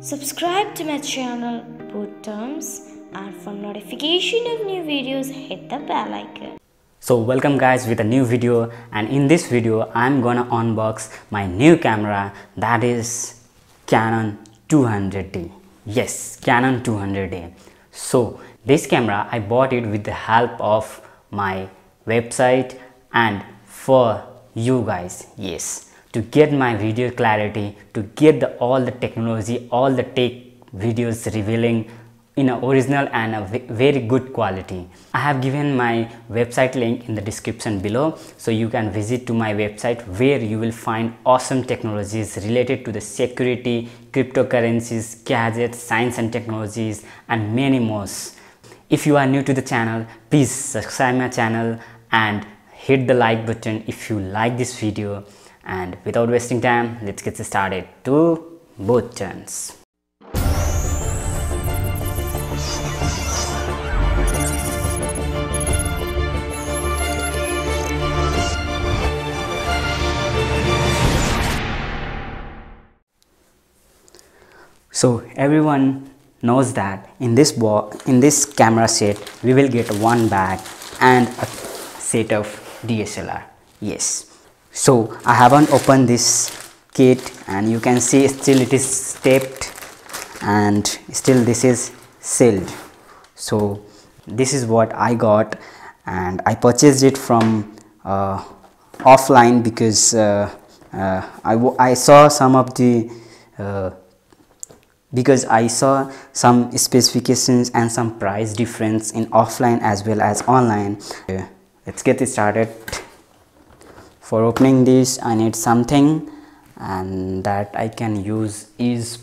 Subscribe to my channel BootTerns, and for notification of new videos hit the bell icon. So welcome guys with a new video, and in this video I'm gonna unbox my new camera, that is Canon 200D. Yes, Canon 200D. So this camera I bought it with the help of my website and for you guys, yes, to get my video clarity, to get all the technology, all the tech videos revealing in a original and a very good quality. I have given my website link in the description below, so you can visit to my website where you will find awesome technologies related to the security, cryptocurrencies, gadgets, science and technologies, and many more. If you are new to the channel, please subscribe my channel and hit the like button if you like this video. And without wasting time, let's get started to BootTerns. So everyone knows that in this camera set we will get one bag and a set of DSLR. Yes. So I haven't opened this kit, and you can see still it is taped and still this is sealed. So this is what I got, and I purchased it from offline because I saw some of the because I saw some specifications and some price difference in offline as well as online. Let's get it started. For opening this, I need something, and that I can use is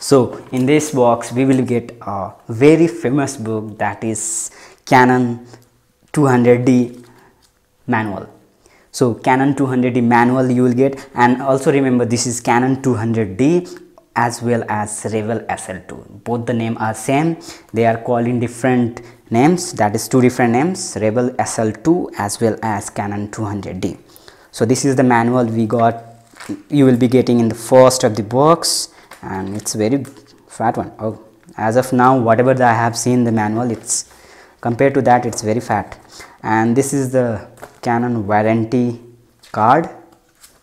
So in this box we will get a very famous book, that is Canon 200D manual. So Canon 200D manual you will get, and also remember this is Canon 200D as well as Rebel SL2. Both the name are same, they are called in different names, that is two different names, Rebel SL2 as well as Canon 200D. So this is the manual we got, you will be getting in the first of the box, and it's very fat one. Oh, as of now whatever that I have seen the manual, it's compared to that it's very fat. And this is the Canon warranty card,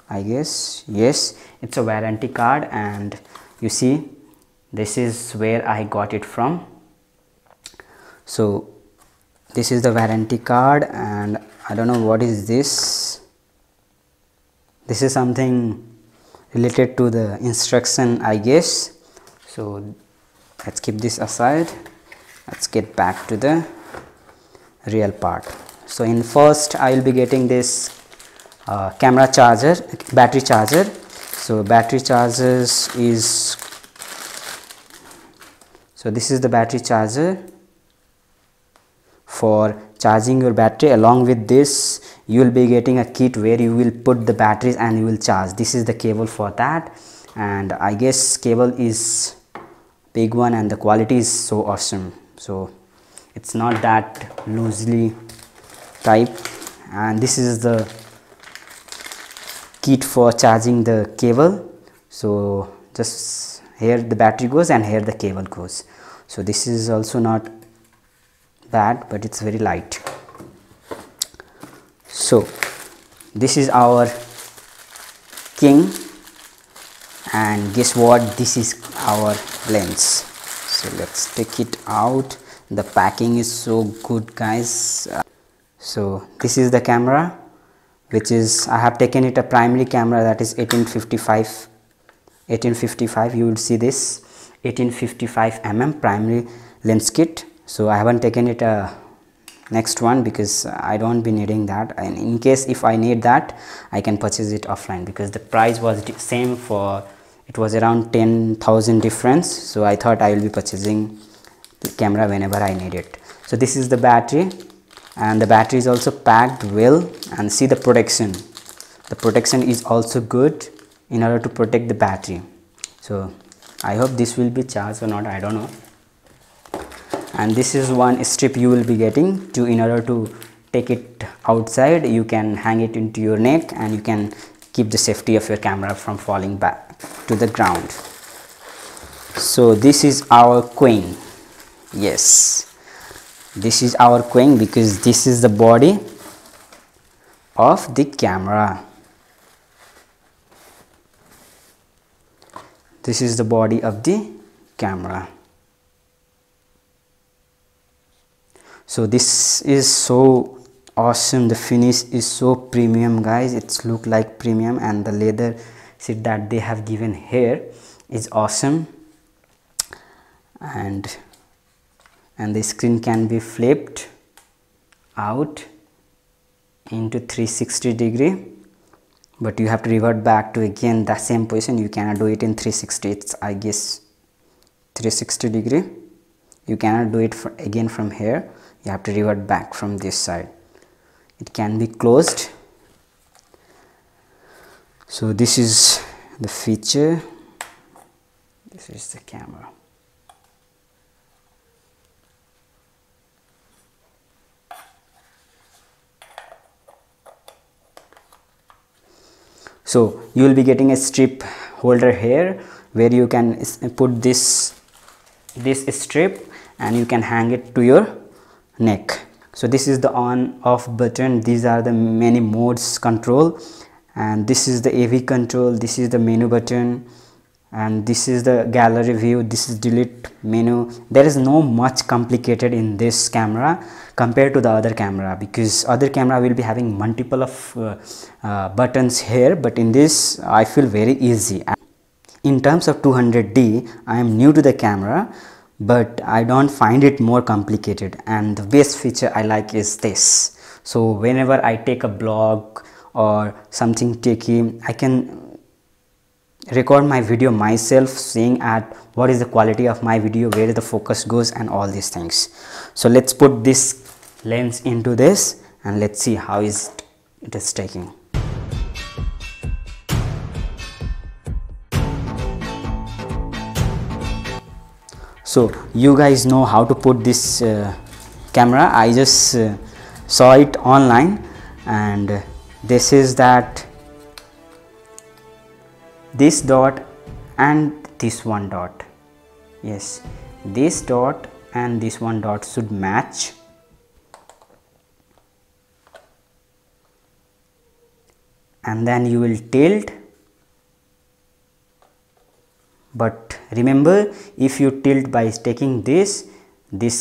I guess. Yes, it's a warranty card, and you see this is where I got it from. So this is the warranty card, and I don't know what is this. This is something related to the instruction, I guess. So let's keep this aside, let's get back to the real part. So in first I will be getting this camera charger, battery charger. So battery chargers is, so this is the battery charger for charging your battery. Along with this you will be getting a kit where you will put the batteries and you will charge. This is the cable for that, and I guess cable is big one and the quality is so awesome. So it's not that loosely type, and this is the kit for charging the cable. So just here the battery goes and here the cable goes. So this is also not bad, but it's very light. So this is our king, and guess what, this is our lens. So let's take it out. The packing is so good guys. So this is the camera, which is, I have taken it a primary camera, that is 1855. You will see this 1855 mm primary lens kit. So I haven't taken it a next one because I don't be needing that, and in case if I need that I can purchase it offline because the price was same for it was around 10,000 difference, so I thought I will be purchasing the camera whenever I need it. So this is the battery, and the battery is also packed well, and see the protection is also good in order to protect the battery. So I hope this will be charged or not, I don't know. And this is one strip you will be getting to, in order to take it outside, you can hang it into your neck and you can keep the safety of your camera from falling back to the ground. So this is our queen. Yes, this is our queen because this is the body of the camera. This is the body of the camera. So this is so awesome. The finish is so premium, guys. It's look like premium, and the leather seat that they have given here is awesome. And the screen can be flipped out into 360 degree, but you have to revert back to again the same position. You cannot do it in 360. It's, I guess, 360 degree. You cannot do it again from here. You have to revert back from this side. It can be closed. So this is the feature. This is the camera. So you will be getting a strip holder here where you can put this strip and you can hang it to your neck. So this is the on off button. These are the many modes control, and this is the AV control. This is the menu button, and this is the gallery view. This is delete menu. There is no much complicated in this camera compared to the other camera, because other camera will be having multiple of buttons here, but in this I feel very easy. In terms of 200D, I am new to the camera, but I don't find it more complicated, and the best feature I like is this. So whenever I take a vlog or something techy, I can record my video myself, seeing at what is the quality of my video, where the focus goes, and all these things. So let's put this lens into this and let's see how it is taking. So you guys know how to put this camera. I just saw it online, and this is that this dot and this one dot. Yes, this dot and this one dot should match. And then you will tilt. But remember, if you tilt by taking this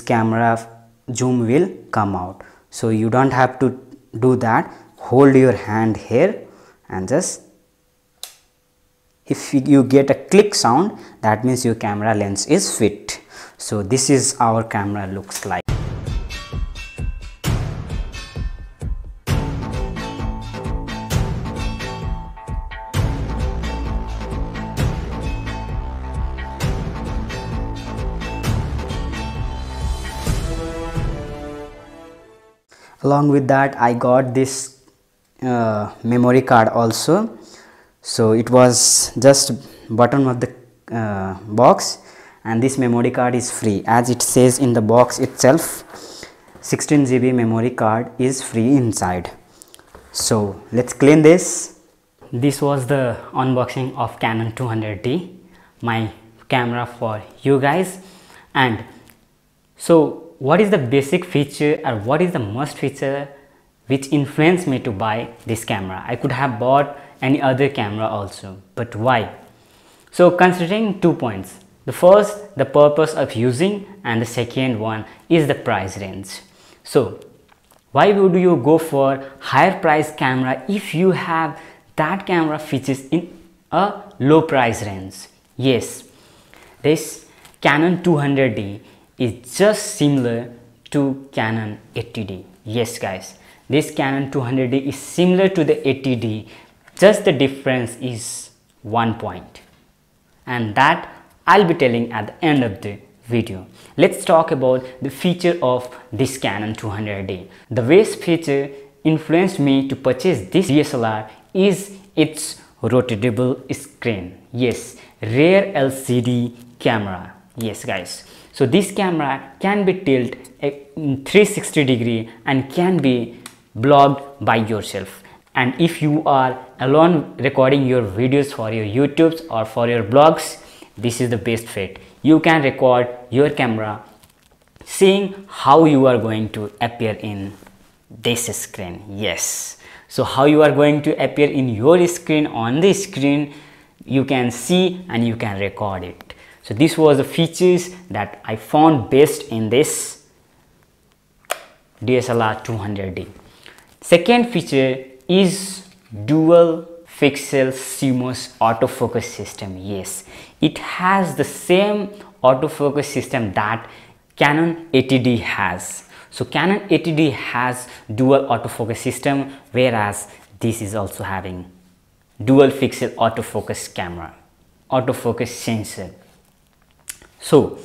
camera zoom will come out. So you don't have to do that. Hold your hand here and just, if you get a click sound, that means your camera lens is fit. So this is our camera looks like. Along with that, I got this memory card also. So it was just bottom of the box, and this memory card is free, as it says in the box itself. 16 GB memory card is free inside. So let's clean this. This was the unboxing of Canon 200D, my camera for you guys. And so what is the basic feature, or what is the must feature which influenced me to buy this camera? I could have bought any other camera also, but why? So considering 2 points. The first, the purpose of using, and the second one is the price range. So why would you go for higher price camera if you have that camera features in a low price range? Yes, this Canon 200D is just similar to Canon 80D. Yes guys, this Canon 200D is similar to the 80D, just the difference is 1 point. and that I'll be telling at the end of the video. Let's talk about the feature of this Canon 200D. The best feature influenced me to purchase this DSLR is its rotatable screen. Yes, rear LCD camera. Yes guys, so this camera can be tilted 360 degree and can be blogged by yourself. And if you are alone recording your videos for your YouTubes or for your blogs, this is the best fit. You can record your camera seeing how you are going to appear in this screen. Yes, so how you are going to appear in your screen, on the screen you can see and you can record it. So this was the features that I found best in this DSLR 200D. Second feature is dual pixel CMOS autofocus system. Yes, it has the same autofocus system that Canon 80D has. So Canon 80D has dual autofocus system, whereas this is also having dual pixel autofocus camera, autofocus sensor. So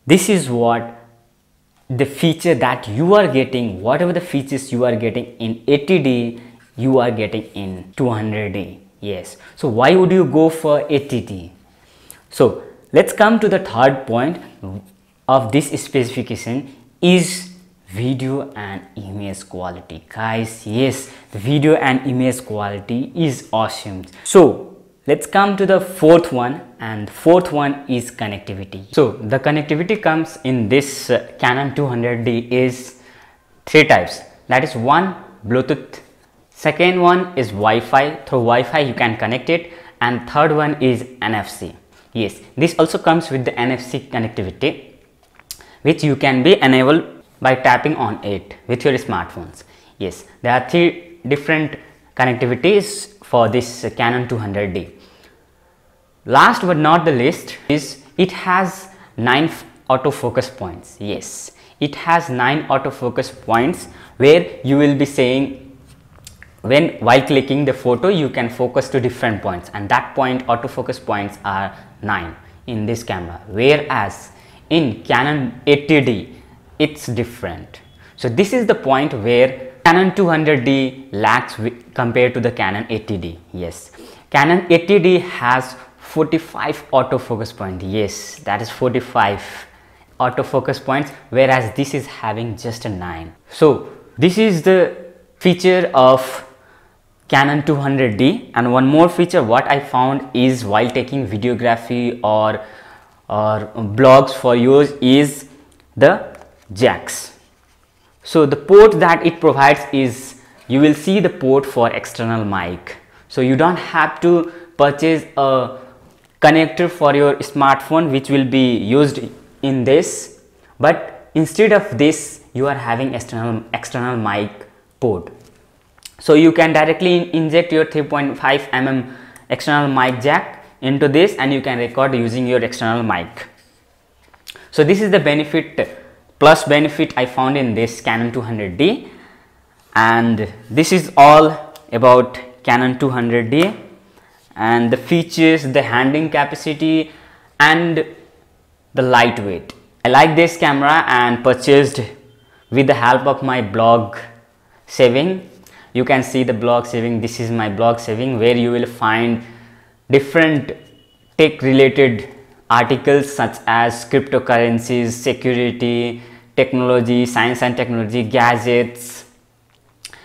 this is what the feature that you are getting, whatever the features you are getting in 80D, you are getting in 200D. Yes, so why would you go for 80D? So let's come to the third point of this specification is video and image quality. Guys, yes, the video and image quality is awesome. So let's come to the fourth one, and the fourth one is connectivity. So the connectivity comes in this Canon 200D is three types. That is one, Bluetooth. Second one is Wi-Fi. Through Wi-Fi you can connect it, and third one is NFC. Yes, this also comes with the NFC connectivity, which you can be enabled by tapping on it with your smartphones. Yes, there are three different connectivities for this Canon 200D. Last but not the least is it has 9 autofocus points. Yes, it has 9 autofocus points where you will be saying while clicking the photo you can focus to different points, and that point autofocus points are 9 in this camera, whereas in Canon 80D it's different. So this is the point where Canon 200D lacks compared to the Canon 80D. Yes, Canon 80D has 45 autofocus points. Yes, that is 45 autofocus points, whereas this is having just a 9. So this is the feature of Canon 200D. And one more feature what I found is while taking videography or blogs for use is the jacks. So the port that it provides is, you will see the port for external mic. So you don't have to purchase a connector for your smartphone which will be used in this, but instead of this you are having external mic port. So you can directly inject your 3.5 mm external mic jack into this and you can record using your external mic. So this is the plus benefit I found in this Canon 200D, and this is all about Canon 200D and the features, the handling capacity and the lightweight. I like this camera and purchased with the help of my blog saving. You can see the blog saving. This is my blog saving where you will find different tech related articles such as cryptocurrencies, security, technology, science and technology, gadgets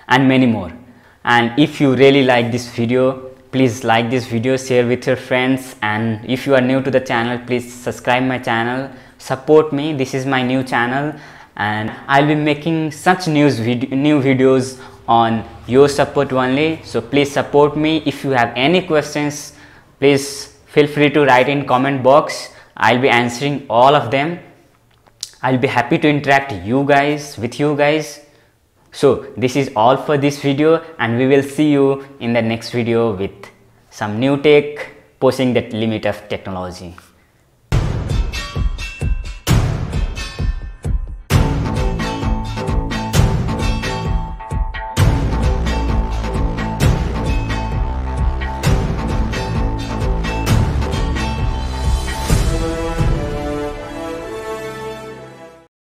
and many more. And if you really like this video, please like this video, share with your friends, and if you are new to the channel, please subscribe my channel, support me. This is my new channel and I'll be making such new videos on your support only. So please support me. If you have any questions, please feel free to write in comment box. I'll be answering all of them. I'll be happy to interact with you guys. So this is all for this video, and we will see you in the next video with some new tech, pushing the limit of technology.